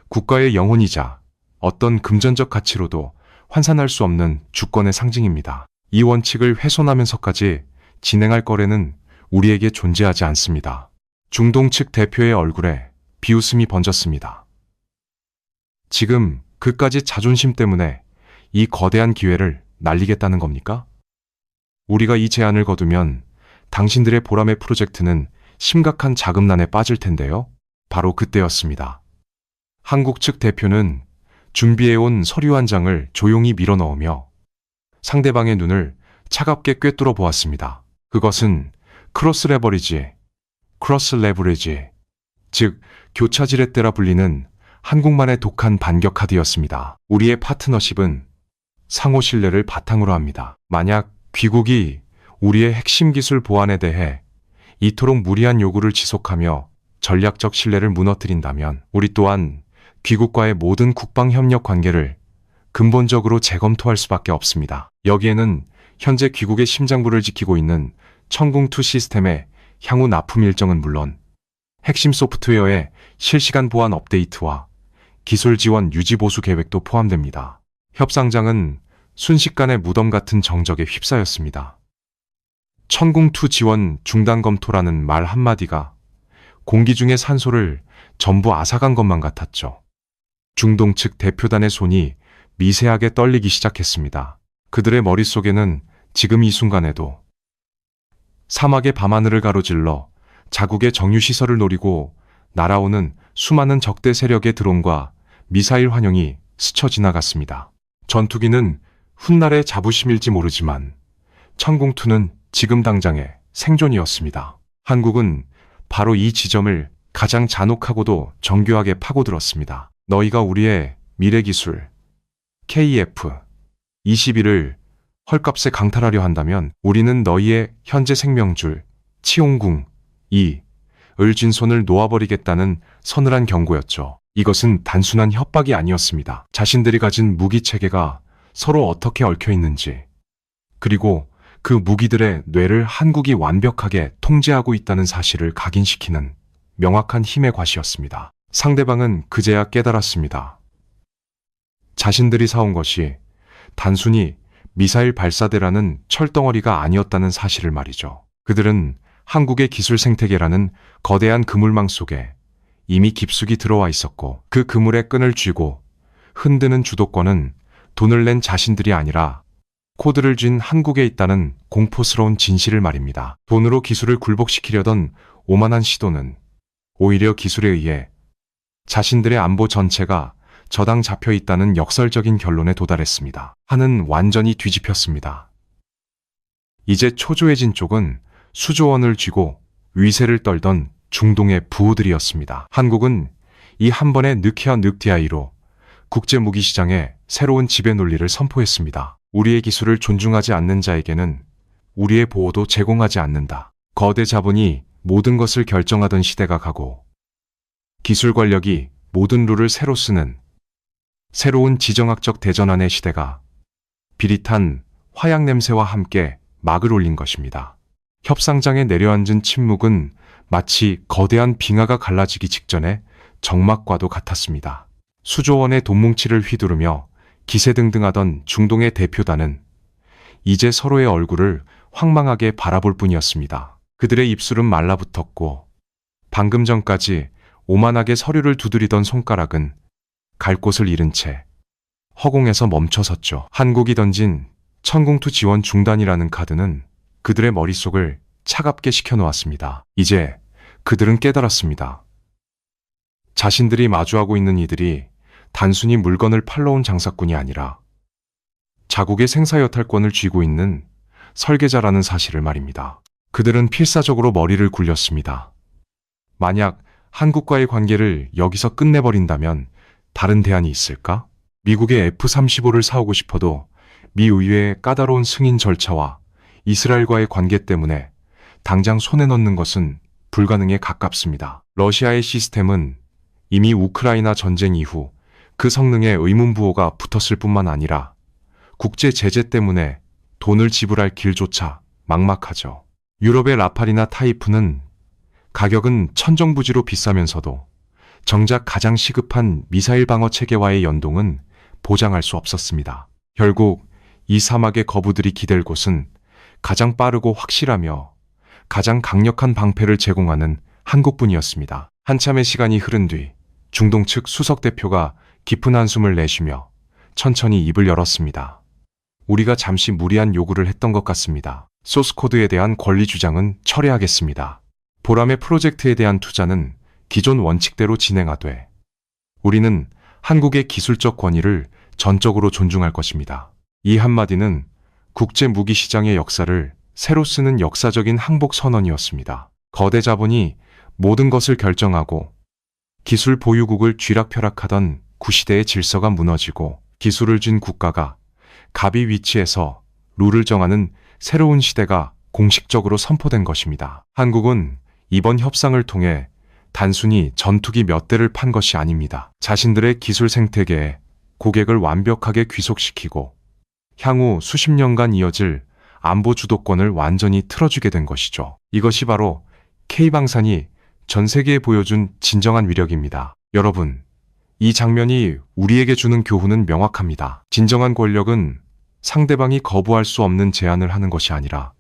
국가의 영혼이자 어떤 금전적 가치로도 환산할 수 없는 주권의 상징입니다. 이 원칙을 훼손하면서까지 진행할 거래는 우리에게 존재하지 않습니다. 중동 측 대표의 얼굴에 비웃음이 번졌습니다. 지금 그까지 자존심 때문에 이 거대한 기회를 날리겠다는 겁니까? 우리가 이 제안을 거두면 당신들의 보람의 프로젝트는 심각한 자금난에 빠질 텐데요. 바로 그때였습니다. 한국 측 대표는 준비해온 서류 한 장을 조용히 밀어넣으며 상대방의 눈을 차갑게 꿰뚫어 보았습니다. 그것은 크로스 레버리지, 즉 교차지렛대라 불리는 한국만의 독한 반격 카드였습니다. 우리의 파트너십은 상호 신뢰를 바탕으로 합니다. 만약 귀국이 우리의 핵심 기술 보안에 대해 이토록 무리한 요구를 지속하며 전략적 신뢰를 무너뜨린다면 우리 또한 귀국과의 모든 국방협력 관계를 근본적으로 재검토할 수밖에 없습니다. 여기에는 현재 귀국의 심장부를 지키고 있는 천궁2 시스템의 향후 납품 일정은 물론 핵심 소프트웨어의 실시간 보안 업데이트와 기술 지원 유지 보수 계획도 포함됩니다. 협상장은 순식간에 무덤 같은 정적에 휩싸였습니다. 천궁2 지원 중단 검토라는 말 한마디가 공기 중의 산소를 전부 앗아간 것만 같았죠. 중동 측 대표단의 손이 미세하게 떨리기 시작했습니다. 그들의 머릿속에는 지금 이 순간에도 사막의 밤하늘을 가로질러 자국의 정유시설을 노리고 날아오는 수많은 적대 세력의 드론과 미사일 환영이 스쳐 지나갔습니다. 전투기는 훗날의 자부심일지 모르지만 천궁2는 지금 당장의 생존이었습니다. 한국은 바로 이 지점을 가장 잔혹하고도 정교하게 파고들었습니다. 너희가 우리의 미래기술 KF-21을 헐값에 강탈하려 한다면 우리는 너희의 현재 생명줄 치용궁 2을 쥔손을 놓아버리겠다는 서늘한 경고였죠. 이것은 단순한 협박이 아니었습니다. 자신들이 가진 무기체계가 서로 어떻게 얽혀 있는지, 그리고 그 무기들의 뇌를 한국이 완벽하게 통제하고 있다는 사실을 각인시키는 명확한 힘의 과시였습니다. 상대방은 그제야 깨달았습니다. 자신들이 사온 것이 단순히 미사일 발사대라는 철덩어리가 아니었다는 사실을 말이죠. 그들은 한국의 기술 생태계라는 거대한 그물망 속에 이미 깊숙이 들어와 있었고 그 그물의 끈을 쥐고 흔드는 주도권은 돈을 낸 자신들이 아니라 코드를 쥔 한국에 있다는 공포스러운 진실을 말입니다. 돈으로 기술을 굴복시키려던 오만한 시도는 오히려 기술에 의해 자신들의 안보 전체가 저당 잡혀 있다는 역설적인 결론에 도달했습니다. 판은 완전히 뒤집혔습니다. 이제 초조해진 쪽은 수조 원을 쥐고 위세를 떨던 중동의 부호들이었습니다. 한국은 이 한 번의 늑티아이로 국제 무기 시장에 새로운 지배 논리를 선포했습니다. 우리의 기술을 존중하지 않는 자에게는 우리의 보호도 제공하지 않는다. 거대 자본이 모든 것을 결정하던 시대가 가고 기술 권력이 모든 룰을 새로 쓰는 새로운 지정학적 대전환의 시대가 비릿한 화약 냄새와 함께 막을 올린 것입니다. 협상장에 내려앉은 침묵은 마치 거대한 빙하가 갈라지기 직전에 정막과도 같았습니다. 수조 원의 돈뭉치를 휘두르며 기세등등하던 중동의 대표단은 이제 서로의 얼굴을 황망하게 바라볼 뿐이었습니다. 그들의 입술은 말라붙었고 방금 전까지 오만하게 서류를 두드리던 손가락은 갈 곳을 잃은 채 허공에서 멈춰섰죠. 한국이 던진 천공투 지원 중단이라는 카드는 그들의 머릿속을 차갑게 식혀놓았습니다. 이제 그들은 깨달았습니다. 자신들이 마주하고 있는 이들이 단순히 물건을 팔러 온 장사꾼이 아니라 자국의 생사여탈권을 쥐고 있는 설계자라는 사실을 말입니다. 그들은 필사적으로 머리를 굴렸습니다. 만약 한국과의 관계를 여기서 끝내버린다면 다른 대안이 있을까? 미국의 F-35를 사오고 싶어도 미 의회의 까다로운 승인 절차와 이스라엘과의 관계 때문에 당장 손에 넣는 것은 불가능에 가깝습니다. 러시아의 시스템은 이미 우크라이나 전쟁 이후 그 성능에 의문부호가 붙었을 뿐만 아니라 국제 제재 때문에 돈을 지불할 길조차 막막하죠. 유럽의 라팔이나 타이프는 가격은 천정부지로 비싸면서도 정작 가장 시급한 미사일 방어 체계와의 연동은 보장할 수 없었습니다. 결국 이 사막의 거부들이 기댈 곳은 가장 빠르고 확실하며 가장 강력한 방패를 제공하는 한국뿐이었습니다. 한참의 시간이 흐른 뒤 중동 측 수석 대표가 깊은 한숨을 내쉬며 천천히 입을 열었습니다. 우리가 잠시 무리한 요구를 했던 것 같습니다. 소스코드에 대한 권리 주장은 철회하겠습니다. 보람의 프로젝트에 대한 투자는 기존 원칙대로 진행하되 우리는 한국의 기술적 권위를 전적으로 존중할 것입니다. 이 한마디는 국제 무기 시장의 역사를 새로 쓰는 역사적인 항복 선언이었습니다. 거대 자본이 모든 것을 결정하고 기술 보유국을 쥐락펴락하던 구시대의 질서가 무너지고 기술을 쥔 국가가 갑이 위치에서 룰을 정하는 새로운 시대가 공식적으로 선포된 것입니다. 한국은 이번 협상을 통해 단순히 전투기 몇 대를 판 것이 아닙니다. 자신들의 기술 생태계에 고객을 완벽하게 귀속시키고 향후 수십 년간 이어질 안보 주도권을 완전히 틀어주게 된 것이죠. 이것이 바로 K방산이 전 세계에 보여준 진정한 위력입니다. 여러분, 이 장면이 우리에게 주는 교훈은 명확합니다. 진정한 권력은 상대방이 거부할 수 없는 제안을 하는 것이 아니라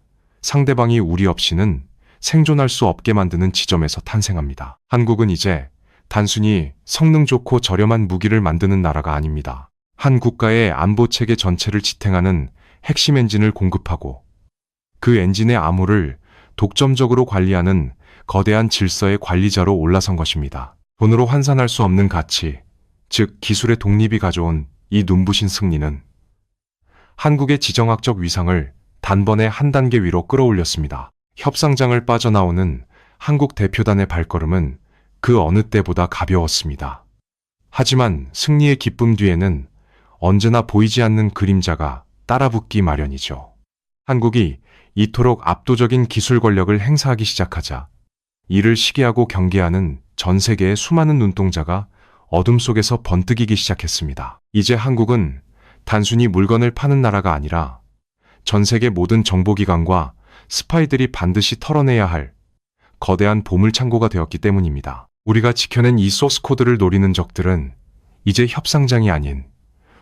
상대방이 우리 없이는 생존할 수 없게 만드는 지점에서 탄생합니다. 한국은 이제 단순히 성능 좋고 저렴한 무기를 만드는 나라가 아닙니다. 한 국가의 안보 체계 전체를 지탱하는 핵심 엔진을 공급하고 그 엔진의 암호를 독점적으로 관리하는 거대한 질서의 관리자로 올라선 것입니다. 돈으로 환산할 수 없는 가치, 즉 기술의 독립이 가져온 이 눈부신 승리는 한국의 지정학적 위상을 단번에 한 단계 위로 끌어올렸습니다. 협상장을 빠져나오는 한국 대표단의 발걸음은 그 어느 때보다 가벼웠습니다. 하지만 승리의 기쁨 뒤에는 언제나 보이지 않는 그림자가 따라붙기 마련이죠. 한국이 이토록 압도적인 기술 권력을 행사하기 시작하자 이를 시기하고 경계하는 전 세계의 수많은 눈동자가 어둠 속에서 번뜩이기 시작했습니다. 이제 한국은 단순히 물건을 파는 나라가 아니라 전 세계 모든 정보기관과 스파이들이 반드시 털어내야 할 거대한 보물창고가 되었기 때문입니다. 우리가 지켜낸 이 소스코드를 노리는 적들은 이제 협상장이 아닌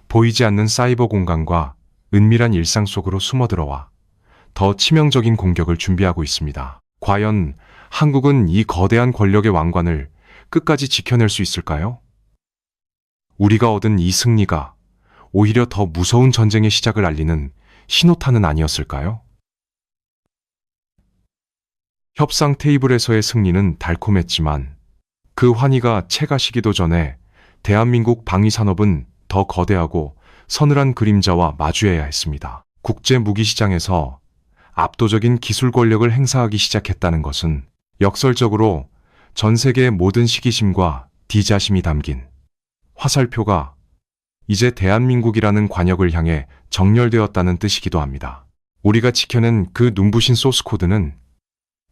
보이지 않는 사이버 공간과 은밀한 일상 속으로 숨어들어와 더 치명적인 공격을 준비하고 있습니다. 과연 한국은 이 거대한 권력의 왕관을 끝까지 지켜낼 수 있을까요? 우리가 얻은 이 승리가 오히려 더 무서운 전쟁의 시작을 알리는 신호탄은 아니었을까요? 협상 테이블에서의 승리는 달콤했지만 그 환희가 채 가시기도 전에 대한민국 방위산업은 더 거대하고 서늘한 그림자와 마주해야 했습니다. 국제 무기 시장에서 압도적인 기술 권력을 행사하기 시작했다는 것은 역설적으로 전 세계의 모든 시기심과 디자심이 담긴 화살표가 이제 대한민국이라는 관역을 향해 정렬되었다는 뜻이기도 합니다. 우리가 지켜낸 그 눈부신 소스 코드는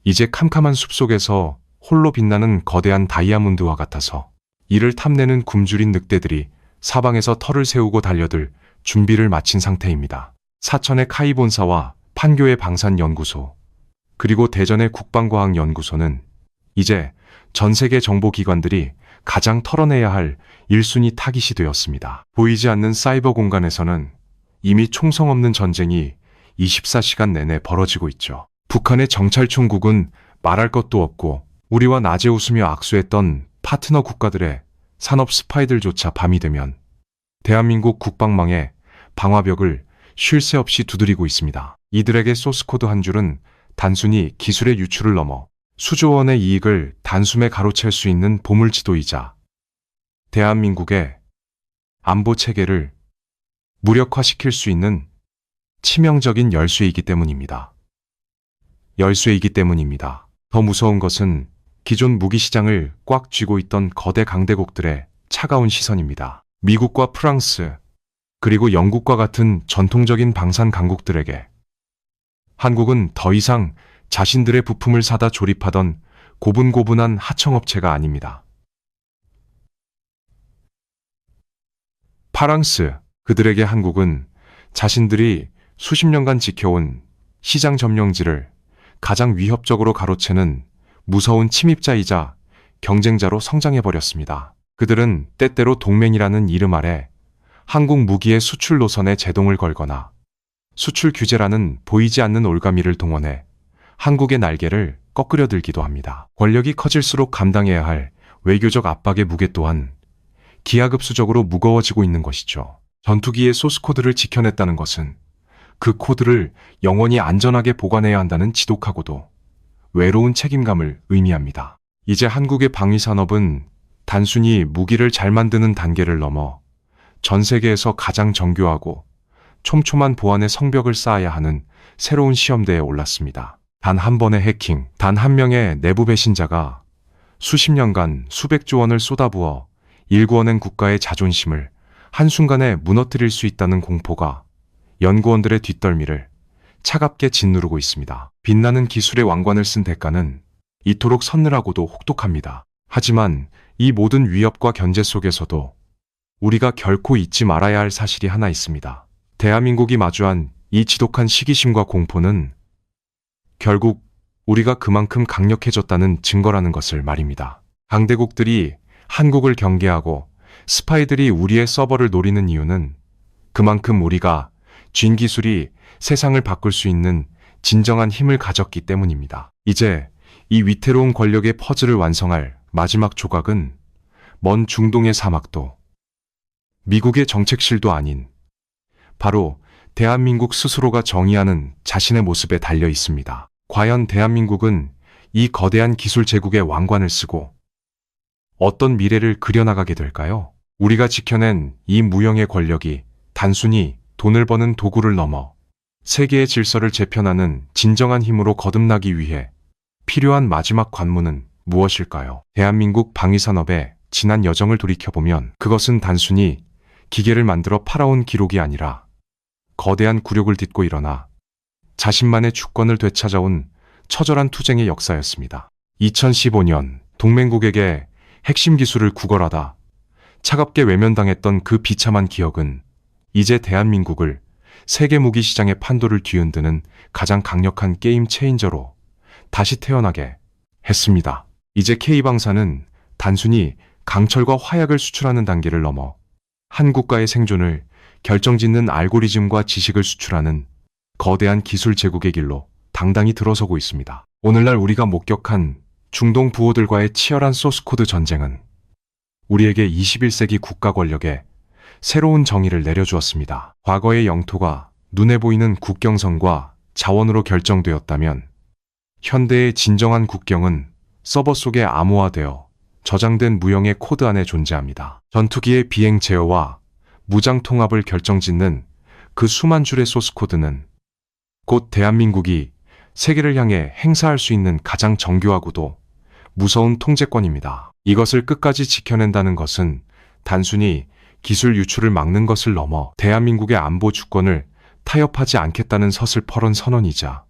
이제 캄캄한 숲속에서 홀로 빛나는 거대한 다이아몬드와 같아서 이를 탐내는 굶주린 늑대들이 사방에서 털을 세우고 달려들 준비를 마친 상태입니다. 사천의 카이 본사와 판교의 방산연구소, 그리고 대전의 국방과학연구소는 이제 전 세계 정보기관들이 가장 털어내야 할 1순위 타깃이 되었습니다. 보이지 않는 사이버 공간에서는 이미 총성 없는 전쟁이 24시간 내내 벌어지고 있죠. 북한의 정찰총국은 말할 것도 없고 우리와 낮에 웃으며 악수했던 파트너 국가들의 산업 스파이들조차 밤이 되면 대한민국 국방망의 방화벽을 쉴 새 없이 두드리고 있습니다. 이들에게 소스코드 한 줄은 단순히 기술의 유출을 넘어 수조 원의 이익을 단숨에 가로챌 수 있는 보물지도이자 대한민국의 안보 체계를 무력화시킬 수 있는 치명적인 열쇠이기 때문입니다. 더 무서운 것은 기존 무기 시장을 꽉 쥐고 있던 거대 강대국들의 차가운 시선입니다. 미국과 프랑스, 그리고 영국과 같은 전통적인 방산 강국들에게 한국은 더 이상 자신들의 부품을 사다 조립하던 고분고분한 하청업체가 아닙니다. 프랑스, 그들에게 한국은 자신들이 수십 년간 지켜온 시장 점령지를 가장 위협적으로 가로채는 무서운 침입자이자 경쟁자로 성장해버렸습니다. 그들은 때때로 동맹이라는 이름 아래 한국 무기의 수출 노선에 제동을 걸거나 수출 규제라는 보이지 않는 올가미를 동원해 한국의 날개를 꺾으려 들기도 합니다. 권력이 커질수록 감당해야 할 외교적 압박의 무게 또한 기하급수적으로 무거워지고 있는 것이죠. 전투기의 소스코드를 지켜냈다는 것은 그 코드를 영원히 안전하게 보관해야 한다는 지독하고도 외로운 책임감을 의미합니다. 이제 한국의 방위산업은 단순히 무기를 잘 만드는 단계를 넘어 전 세계에서 가장 정교하고 촘촘한 보안의 성벽을 쌓아야 하는 새로운 시험대에 올랐습니다. 단 한 번의 해킹, 단 한 명의 내부 배신자가 수십 년간 수백조 원을 쏟아부어 일구어낸 국가의 자존심을 한순간에 무너뜨릴 수 있다는 공포가 연구원들의 뒷덜미를 차갑게 짓누르고 있습니다. 빛나는 기술의 왕관을 쓴 대가는 이토록 서늘하고도 혹독합니다. 하지만 이 모든 위협과 견제 속에서도 우리가 결코 잊지 말아야 할 사실이 하나 있습니다. 대한민국이 마주한 이 지독한 시기심과 공포는 결국 우리가 그만큼 강력해졌다는 증거라는 것을 말입니다. 강대국들이 한국을 경계하고 스파이들이 우리의 서버를 노리는 이유는 그만큼 우리가 쥔 기술이 세상을 바꿀 수 있는 진정한 힘을 가졌기 때문입니다. 이제 이 위태로운 권력의 퍼즐을 완성할 마지막 조각은 먼 중동의 사막도 미국의 정책실도 아닌 바로 대한민국 스스로가 정의하는 자신의 모습에 달려 있습니다. 과연 대한민국은 이 거대한 기술 제국의 왕관을 쓰고 어떤 미래를 그려나가게 될까요? 우리가 지켜낸 이 무형의 권력이 단순히 돈을 버는 도구를 넘어 세계의 질서를 재편하는 진정한 힘으로 거듭나기 위해 필요한 마지막 관문은 무엇일까요? 대한민국 방위산업의 지난 여정을 돌이켜보면 그것은 단순히 기계를 만들어 팔아온 기록이 아니라 거대한 굴욕을 딛고 일어나 자신만의 주권을 되찾아온 처절한 투쟁의 역사였습니다. 2015년 동맹국에게 핵심 기술을 구걸하다 차갑게 외면당했던 그 비참한 기억은 이제 대한민국을 세계 무기 시장의 판도를 뒤흔드는 가장 강력한 게임 체인저로 다시 태어나게 했습니다. 이제 K방사는 단순히 강철과 화약을 수출하는 단계를 넘어 한 국가의 생존을 결정짓는 알고리즘과 지식을 수출하는 거대한 기술 제국의 길로 당당히 들어서고 있습니다. 오늘날 우리가 목격한 중동 부호들과의 치열한 소스코드 전쟁은 우리에게 21세기 국가 권력에 새로운 정의를 내려주었습니다. 과거의 영토가 눈에 보이는 국경선과 자원으로 결정되었다면 현대의 진정한 국경은 서버 속에 암호화되어 저장된 무형의 코드 안에 존재합니다. 전투기의 비행 제어와 무장 통합을 결정짓는 그 수만 줄의 소스 코드는 곧 대한민국이 세계를 향해 행사할 수 있는 가장 정교하고도 무서운 통제권입니다. 이것을 끝까지 지켜낸다는 것은 단순히 기술 유출을 막는 것을 넘어 대한민국의 안보 주권을 타협하지 않겠다는 서슬퍼런 선언이자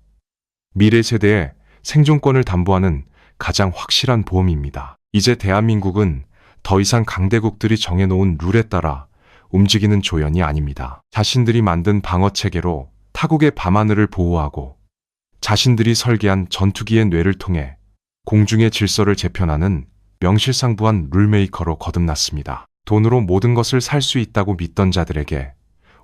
미래 세대의 생존권을 담보하는 가장 확실한 보험입니다. 이제 대한민국은 더 이상 강대국들이 정해놓은 룰에 따라 움직이는 조연이 아닙니다. 자신들이 만든 방어 체계로 타국의 밤하늘을 보호하고 자신들이 설계한 전투기의 뇌를 통해 공중의 질서를 재편하는 명실상부한 룰메이커로 거듭났습니다. 돈으로 모든 것을 살 수 있다고 믿던 자들에게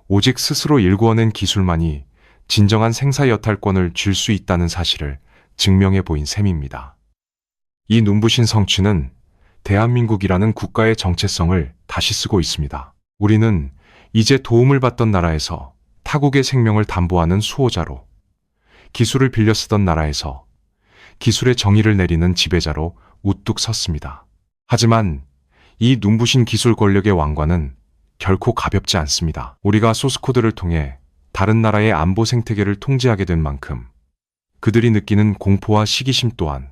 오직 스스로 일구어낸 기술만이 진정한 생사여탈권을 줄 수 있다는 사실을 증명해 보인 셈입니다. 이 눈부신 성취는 대한민국이라는 국가의 정체성을 다시 쓰고 있습니다. 우리는 이제 도움을 받던 나라에서 타국의 생명을 담보하는 수호자로, 기술을 빌려 쓰던 나라에서 기술의 정의를 내리는 지배자로 우뚝 섰습니다. 하지만 이 눈부신 기술 권력의 왕관은 결코 가볍지 않습니다. 우리가 소스코드를 통해 다른 나라의 안보 생태계를 통제하게 된 만큼 그들이 느끼는 공포와 시기심 또한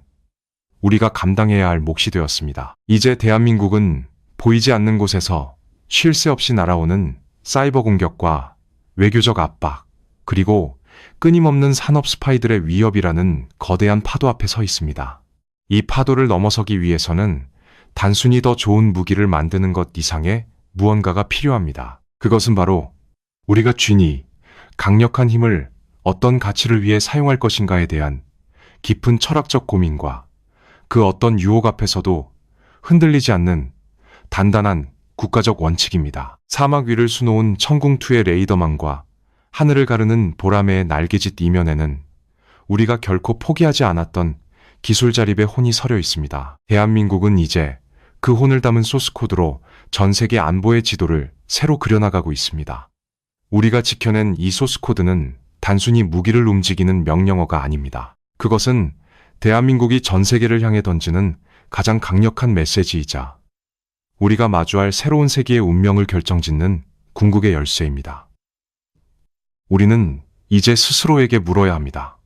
우리가 감당해야 할 몫이 되었습니다. 이제 대한민국은 보이지 않는 곳에서 쉴 새 없이 날아오는 사이버 공격과 외교적 압박, 그리고 끊임없는 산업 스파이들의 위협이라는 거대한 파도 앞에 서 있습니다. 이 파도를 넘어서기 위해서는 단순히 더 좋은 무기를 만드는 것 이상의 무언가가 필요합니다. 그것은 바로 우리가 쥐니 강력한 힘을 어떤 가치를 위해 사용할 것인가에 대한 깊은 철학적 고민과 그 어떤 유혹 앞에서도 흔들리지 않는 단단한 국가적 원칙입니다. 사막 위를 수놓은 천궁2의 레이더망과 하늘을 가르는 보라매의 날개짓 이면에는 우리가 결코 포기하지 않았던 기술 자립의 혼이 서려 있습니다. 대한민국은 이제 그 혼을 담은 소스코드로 전 세계 안보의 지도를 새로 그려나가고 있습니다. 우리가 지켜낸 이 소스코드는 단순히 무기를 움직이는 명령어가 아닙니다. 그것은 대한민국이 전 세계를 향해 던지는 가장 강력한 메시지이자 우리가 마주할 새로운 세계의 운명을 결정짓는 궁극의 열쇠입니다. 우리는 이제 스스로에게 물어야 합니다.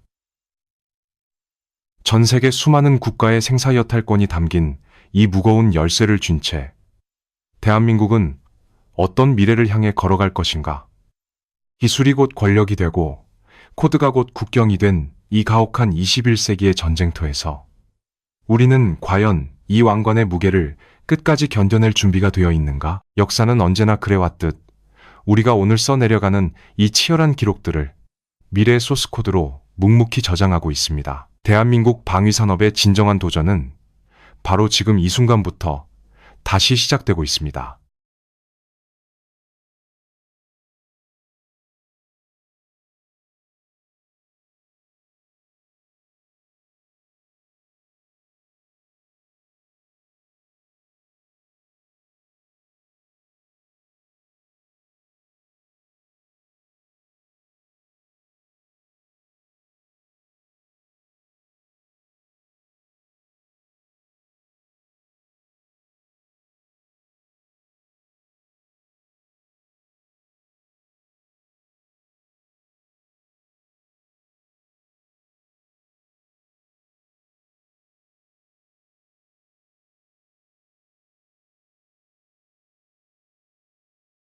전 세계 수많은 국가의 생사여탈권이 담긴 이 무거운 열쇠를 쥔 채 대한민국은 어떤 미래를 향해 걸어갈 것인가? 기술이 곧 권력이 되고 코드가 곧 국경이 된 이 가혹한 21세기의 전쟁터에서 우리는 과연 이 왕관의 무게를 끝까지 견뎌낼 준비가 되어 있는가? 역사는 언제나 그래왔듯 우리가 오늘 써내려가는 이 치열한 기록들을 미래의 소스코드로 묵묵히 저장하고 있습니다. 대한민국 방위산업의 진정한 도전은 바로 지금 이 순간부터 다시 시작되고 있습니다.